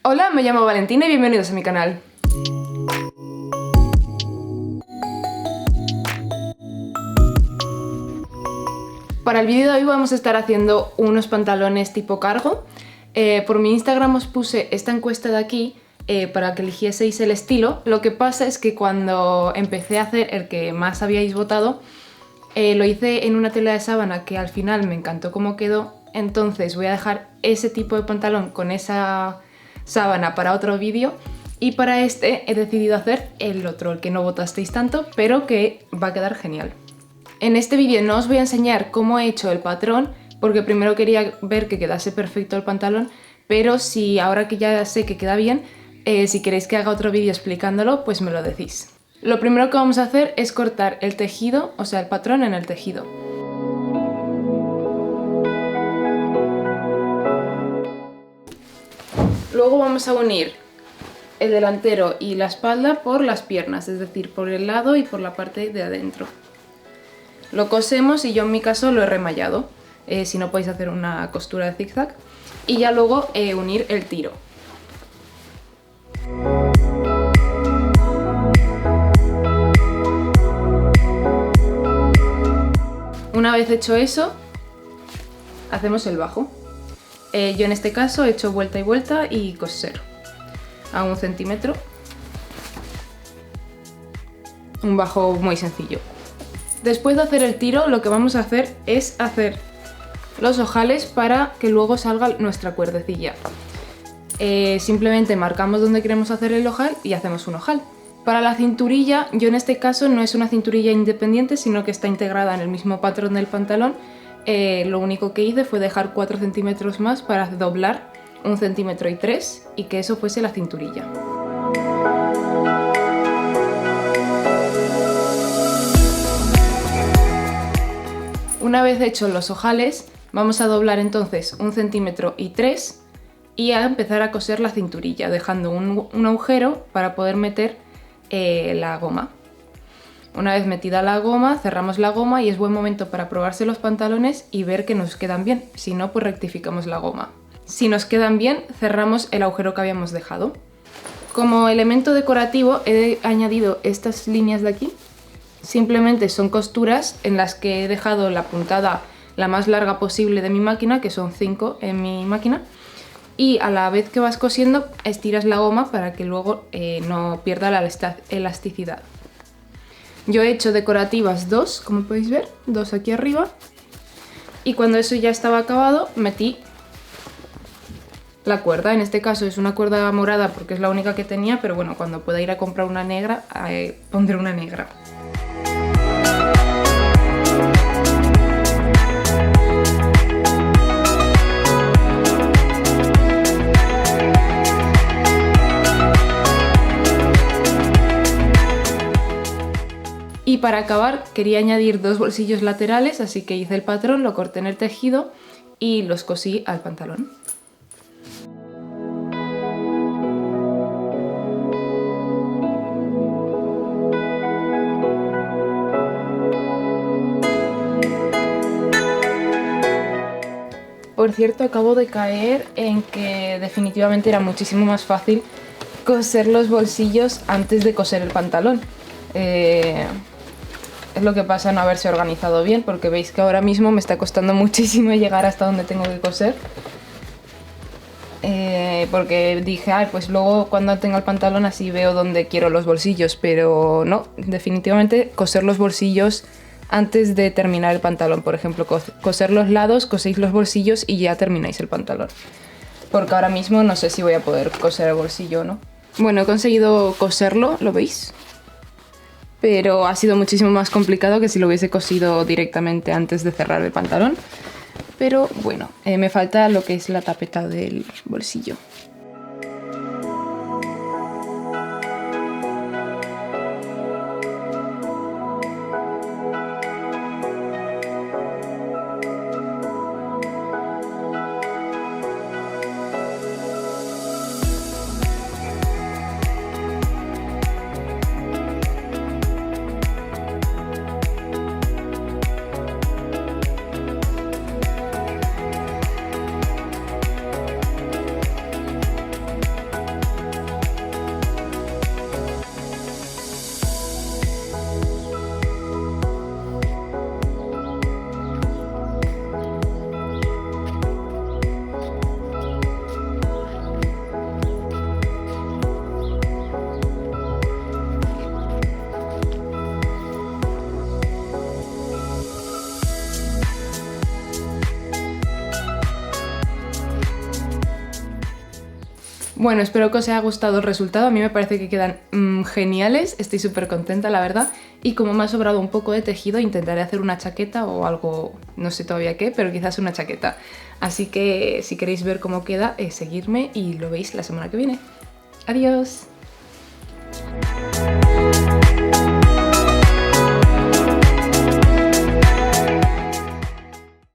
Hola, me llamo Valentina y bienvenidos a mi canal. Para el vídeo de hoy vamos a estar haciendo unos pantalones tipo cargo. Por mi Instagram os puse esta encuesta de aquí para que eligieseis el estilo. Lo que pasa es que cuando empecé a hacer el que más habíais votado, lo hice en una tela de sábana que al final me encantó cómo quedó. Entonces voy a dejar ese tipo de pantalón con esa sábana para otro vídeo. Y para este he decidido hacer el otro, el que no votasteis tanto, pero que va a quedar genial. En este vídeo no os voy a enseñar cómo he hecho el patrón, porque primero quería ver que quedase perfecto el pantalón, pero si ahora que ya sé que queda bien, si queréis que haga otro vídeo explicándolo, pues me lo decís. Lo primero que vamos a hacer es cortar el tejido, o sea, el patrón en el tejido. Luego vamos a unir el delantero y la espalda por las piernas, es decir, por el lado y por la parte de adentro. Lo cosemos y yo en mi caso lo he remallado, si no podéis hacer una costura de zigzag. Y ya luego unir el tiro. Una vez hecho eso, hacemos el bajo. Yo en este caso he hecho vuelta y vuelta y coser a 1 centímetro. Un bajo muy sencillo. Después de hacer el tiro, lo que vamos a hacer es hacer los ojales para que luego salga nuestra cuerdecilla. Simplemente marcamos donde queremos hacer el ojal y hacemos un ojal. Para la cinturilla, yo en este caso no es una cinturilla independiente, sino que está integrada en el mismo patrón del pantalón. Lo único que hice fue dejar 4 centímetros más para doblar 1,3 centímetros y que eso fuese la cinturilla. Una vez hechos los ojales, vamos a doblar entonces 1,3 centímetros y a empezar a coser la cinturilla, dejando un agujero para poder meter la goma. Una vez metida la goma, cerramos la goma y es buen momento para probarse los pantalones y ver que nos quedan bien. Si no, pues rectificamos la goma. Si nos quedan bien, cerramos el agujero que habíamos dejado. Como elemento decorativo he añadido estas líneas de aquí. Simplemente son costuras en las que he dejado la puntada la más larga posible de mi máquina, que son 5 en mi máquina. Y a la vez que vas cosiendo, estiras la goma para que luego no pierda la elasticidad. Yo he hecho decorativas 2, como podéis ver, 2 aquí arriba. Y cuando eso ya estaba acabado, metí la cuerda. En este caso es una cuerda morada porque es la única que tenía, pero bueno, cuando pueda ir a comprar una negra, pondré una negra. Y para acabar quería añadir 2 bolsillos laterales, así que hice el patrón, lo corté en el tejido y los cosí al pantalón. Por cierto, acabo de caer en que definitivamente era muchísimo más fácil coser los bolsillos antes de coser el pantalón. Es lo que pasa no haberse organizado bien, porque veis que ahora mismo me está costando muchísimo llegar hasta donde tengo que coser. Porque dije, pues luego cuando tenga el pantalón así veo dónde quiero los bolsillos, pero no, definitivamente coser los bolsillos antes de terminar el pantalón. Por ejemplo, coser los lados, coséis los bolsillos y ya termináis el pantalón. Porque ahora mismo no sé si voy a poder coser el bolsillo o no. Bueno, he conseguido coserlo, ¿lo veis? Pero ha sido muchísimo más complicado que si lo hubiese cosido directamente antes de cerrar el pantalón. Pero bueno, me falta lo que es la tapeta del bolsillo. Bueno, espero que os haya gustado el resultado. A mí me parece que quedan geniales, estoy súper contenta, la verdad. Y como me ha sobrado un poco de tejido, intentaré hacer una chaqueta o algo, no sé todavía qué, pero quizás una chaqueta. Así que si queréis ver cómo queda, seguidme y lo veis la semana que viene. ¡Adiós!